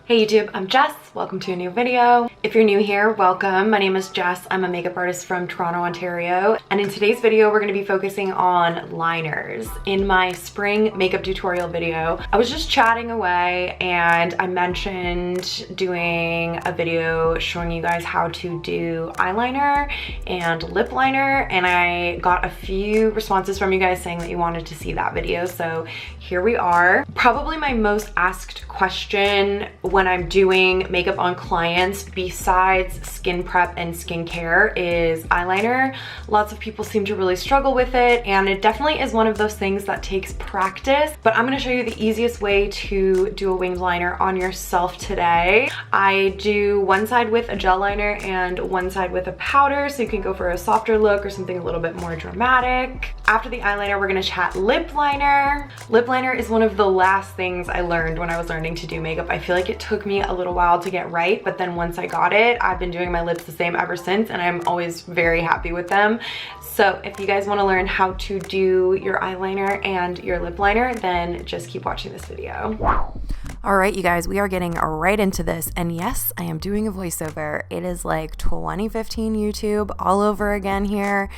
Hey YouTube, I'm Jess. Welcome to a new video. If you're new here, welcome. My name is Jess. I'm a makeup artist from Toronto, Ontario. And in today's video, we're gonna be focusing on liners. In my spring makeup tutorial video, I was just chatting away and I mentioned doing a video showing you guys how to do eyeliner and lip liner. And I got a few responses from you guys saying that you wanted to see that video. So here we are. Probably my most asked question when I'm doing makeup on clients besides skin prep and skincare is eyeliner. Lots of people seem to really struggle with it, and it definitely is one of those things that takes practice, but I'm going to show you the easiest way to do a winged liner on yourself today. I do one side with a gel liner and one side with a powder, so you can go for a softer look or something a little bit more dramatic. After the eyeliner, we're going to chat lip liner. Lip liner is one of the last things I learned when I was learning to do makeup. I feel like it took me a little while to get right, but then once I got it, I've been doing my lips the same ever since, and I'm always very happy with them. So if you guys want to learn how to do your eyeliner and your lip liner, then just keep watching this video. All right, you guys, we are getting right into this. And yes, I am doing a voiceover. It is like 2015 YouTube all over again here.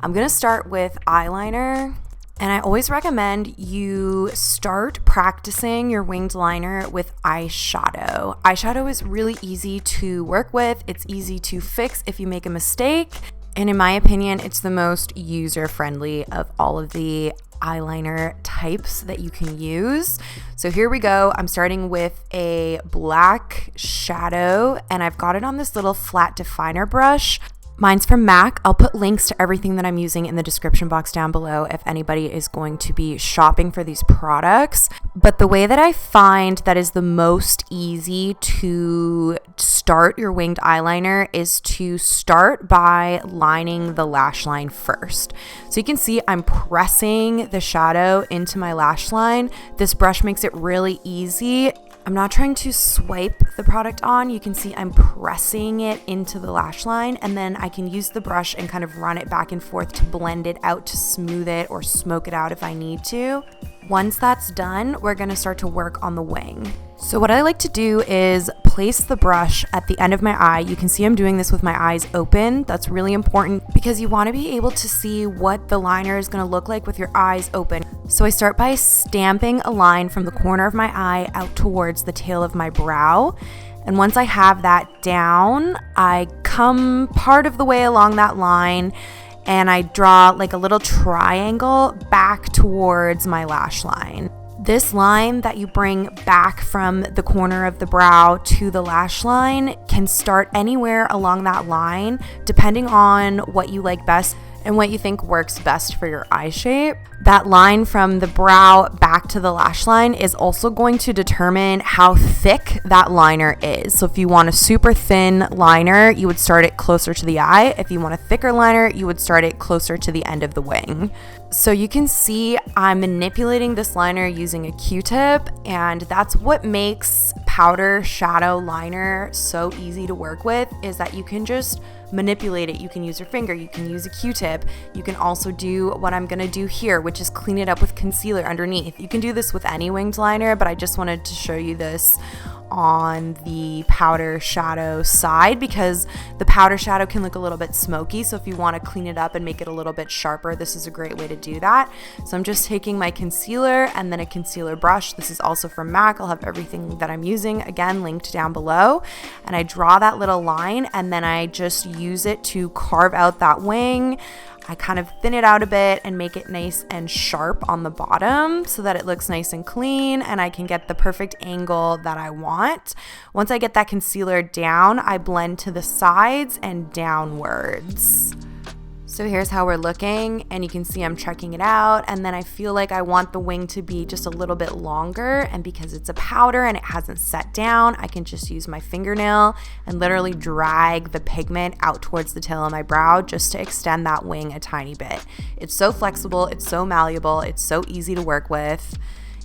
I'm going to start with eyeliner. And I always recommend you start practicing your winged liner with eyeshadow. Eyeshadow is really easy to work with. It's easy to fix if you make a mistake. And in my opinion, it's the most user-friendly of all of the eyeliner types that you can use. So here we go. I'm starting with a black shadow, and I've got it on this little flat definer brush. Mine's from MAC. I'll put links to everything that I'm using in the description box down below if anybody is going to be shopping for these products. But the way that I find that is the most easy to start your winged eyeliner is to start by lining the lash line first. So you can see I'm pressing the shadow into my lash line. This brush makes it really easy. I'm not trying to swipe the product on. You can see I'm pressing it into the lash line, and then I can use the brush and kind of run it back and forth to blend it out, to smooth it or smoke it out if I need to. Once that's done, we're gonna start to work on the wing. So what I like to do is place the brush at the end of my eye. You can see I'm doing this with my eyes open. That's really important because you want to be able to see what the liner is going to look like with your eyes open. So I start by stamping a line from the corner of my eye out towards the tail of my brow. And once I have that down, I come part of the way along that line and I draw like a little triangle back towards my lash line. This line that you bring back from the corner of the brow to the lash line can start anywhere along that line, depending on what you like best and what you think works best for your eye shape. That line from the brow back to the lash line is also going to determine how thick that liner is. So if you want a super thin liner, you would start it closer to the eye. If you want a thicker liner, you would start it closer to the end of the wing. So you can see I'm manipulating this liner using a Q-tip, and that's what makes powder shadow liner so easy to work with, is that you can just manipulate it. You can use your finger, you can use a Q-tip. You can also do what I'm gonna do here, which is clean it up with concealer underneath. You can do this with any winged liner, but I just wanted to show you this on the powder shadow side because the powder shadow can look a little bit smoky. So if you want to clean it up and make it a little bit sharper, this is a great way to do that. So I'm just taking my concealer and then a concealer brush. This is also from MAC. I'll have everything that I'm using again linked down below. And I draw that little line and then I just use it to carve out that wing. I kind of thin it out a bit and make it nice and sharp on the bottom so that it looks nice and clean and I can get the perfect angle that I want. Once I get that concealer down, I blend to the sides and downwards. So here's how we're looking, and you can see I'm checking it out, and then I feel like I want the wing to be just a little bit longer, and because it's a powder and it hasn't set down, I can just use my fingernail and literally drag the pigment out towards the tail of my brow just to extend that wing a tiny bit. It's so flexible, it's so malleable, it's so easy to work with,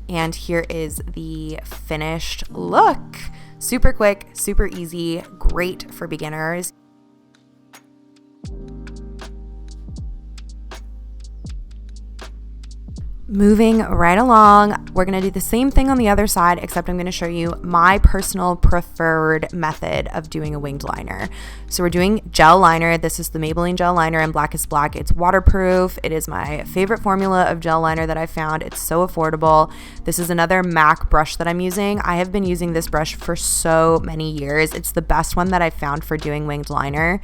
and here is the finished look. Super quick, super easy, great for beginners. Moving right along, we're going to do the same thing on the other side, except I'm going to show you my personal preferred method of doing a winged liner. So we're doing gel liner. This is the Maybelline gel liner in Black is Black. It's waterproof. It is my favorite formula of gel liner that I found. It's so affordable. This is another MAC brush that I'm using. I have been using this brush for so many years. It's the best one that I've found for doing winged liner.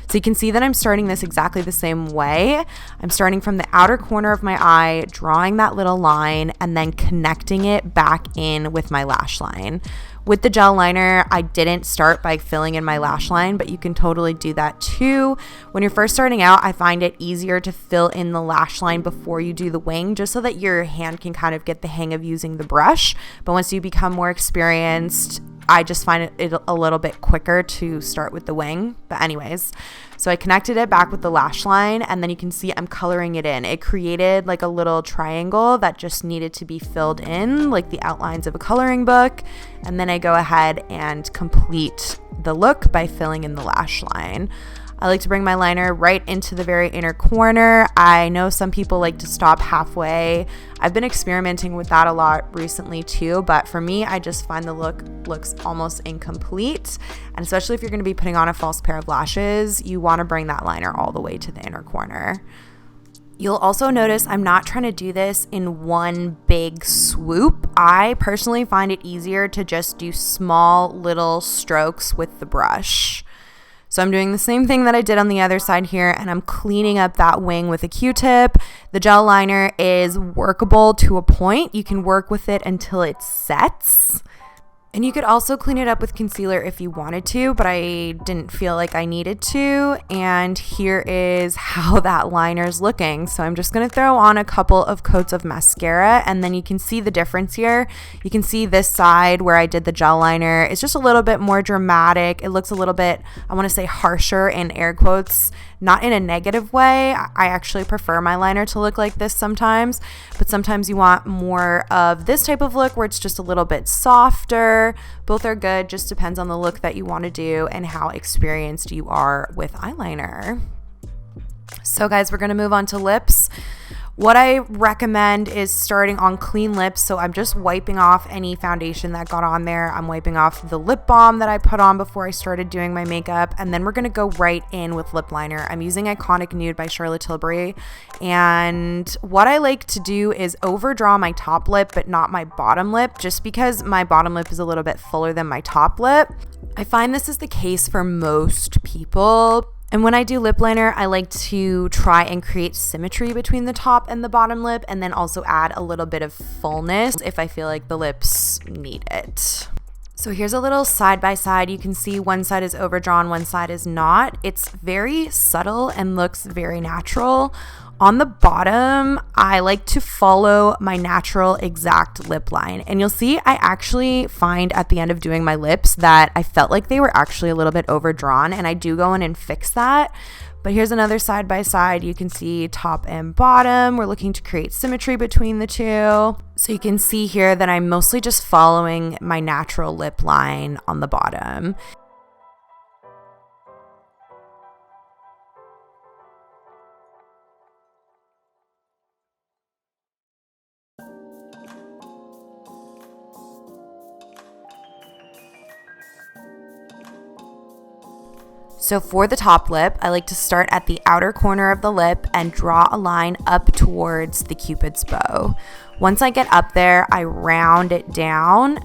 So you can see that I'm starting this exactly the same way. I'm starting from the outer corner of my eye, drawing that little line, and then connecting it back in with my lash line. With the gel liner, I didn't start by filling in my lash line, but you can totally do that too. When you're first starting out, I find it easier to fill in the lash line before you do the wing, just so that your hand can kind of get the hang of using the brush. But once you become more experienced, I just find it a little bit quicker to start with the wing. But anyways, so I connected it back with the lash line, and then you can see I'm coloring it in. It created like a little triangle that just needed to be filled in, like the outlines of a coloring book. And then I go ahead and complete the look by filling in the lash line. I like to bring my liner right into the very inner corner. I know some people like to stop halfway. I've been experimenting with that a lot recently too, but for me, I just find the look looks almost incomplete. And especially if you're going to be putting on a false pair of lashes, you want to bring that liner all the way to the inner corner. You'll also notice I'm not trying to do this in one big swoop. I personally find it easier to just do small little strokes with the brush. So I'm doing the same thing that I did on the other side here, and I'm cleaning up that wing with a Q-tip. The gel liner is workable to a point. You can work with it until it sets. And you could also clean it up with concealer if you wanted to, but I didn't feel like I needed to. And here is how that liner is looking. So I'm just going to throw on a couple of coats of mascara, and then you can see the difference here. You can see this side where I did the gel liner. It's just a little bit more dramatic. It looks a little bit, I want to say harsher in air quotes, not in a negative way. I actually prefer my liner to look like this sometimes, but sometimes you want more of this type of look where it's just a little bit softer. Both are good, just depends on the look that you want to do and how experienced you are with eyeliner. So guys, we're going to move on to lips. What I recommend is starting on clean lips. So I'm just wiping off any foundation that got on there. I'm wiping off the lip balm that I put on before I started doing my makeup. And then we're going to go right in with lip liner. I'm using Iconic Nude by Charlotte Tilbury. And what I like to do is overdraw my top lip, but not my bottom lip, just because my bottom lip is a little bit fuller than my top lip. I find this is the case for most people. And when I do lip liner, I like to try and create symmetry between the top and the bottom lip, and then also add a little bit of fullness if I feel like the lips need it. So here's a little side by side. You can see one side is overdrawn, one side is not. It's very subtle and looks very natural. On the bottom, I like to follow my natural exact lip line. And you'll see I actually find at the end of doing my lips that I felt like they were actually a little bit overdrawn, and I do go in and fix that. But here's another side by side. You can see top and bottom. We're looking to create symmetry between the two. So you can see here that I'm mostly just following my natural lip line on the bottom. So for the top lip, I like to start at the outer corner of the lip and draw a line up towards the Cupid's bow. Once I get up there, I round it down,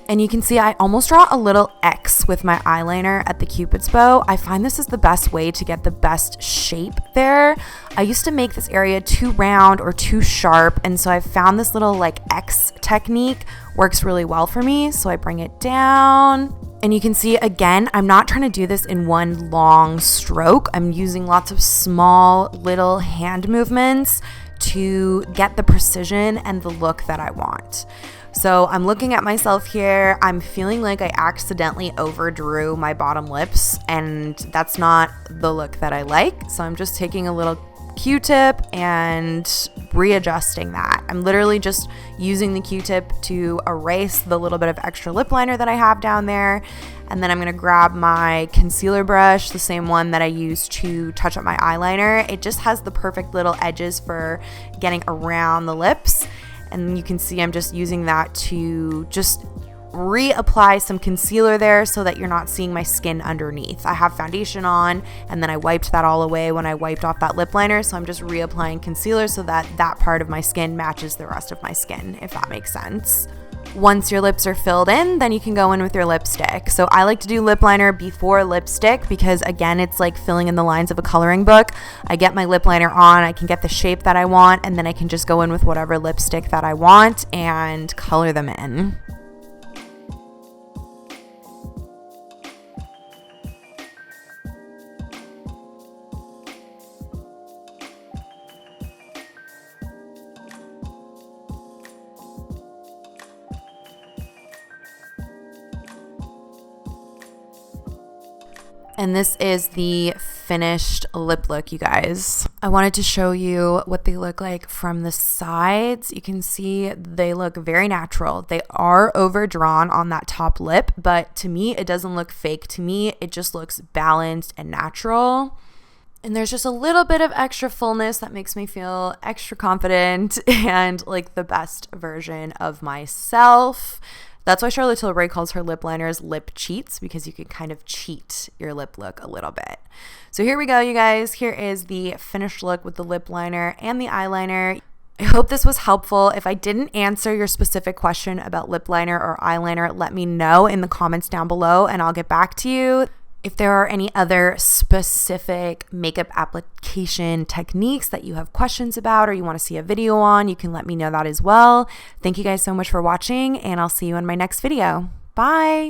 and you can see I almost draw a little X with my eyeliner at the Cupid's bow. I find this is the best way to get the best shape there. I used to make this area too round or too sharp, and so I found this little like X technique works really well for me. So I bring it down. And you can see, again, I'm not trying to do this in one long stroke. I'm using lots of small little hand movements to get the precision and the look that I want. So I'm looking at myself here. I'm feeling like I accidentally overdrew my bottom lips, and that's not the look that I like. So I'm just taking a little Q-tip and readjusting that. I'm literally just using the Q-tip to erase the little bit of extra lip liner that I have down there. And then I'm going to grab my concealer brush, the same one that I use to touch up my eyeliner. It just has the perfect little edges for getting around the lips. And you can see I'm just using that to just reapply some concealer there so that you're not seeing my skin underneath. I have foundation on, and then I wiped that all away when I wiped off that lip liner, so I'm just reapplying concealer so that that part of my skin matches the rest of my skin, if that makes sense. Once your lips are filled in, then you can go in with your lipstick. So I like to do lip liner before lipstick because, again, it's like filling in the lines of a coloring book. I get my lip liner on, I can get the shape that I want, and then I can just go in with whatever lipstick that I want and color them in. And this is the finished lip look, you guys. I wanted to show you what they look like from the sides. You can see they look very natural. They are overdrawn on that top lip, but to me, it doesn't look fake. To me, it just looks balanced and natural. And there's just a little bit of extra fullness that makes me feel extra confident and like the best version of myself. That's why Charlotte Tilbury calls her lip liners lip cheats, because you can kind of cheat your lip look a little bit. So here we go, you guys. Here is the finished look with the lip liner and the eyeliner. I hope this was helpful. If I didn't answer your specific question about lip liner or eyeliner, let me know in the comments down below and I'll get back to you. If there are any other specific makeup application techniques that you have questions about or you want to see a video on, you can let me know that as well. Thank you guys so much for watching, and I'll see you in my next video. Bye!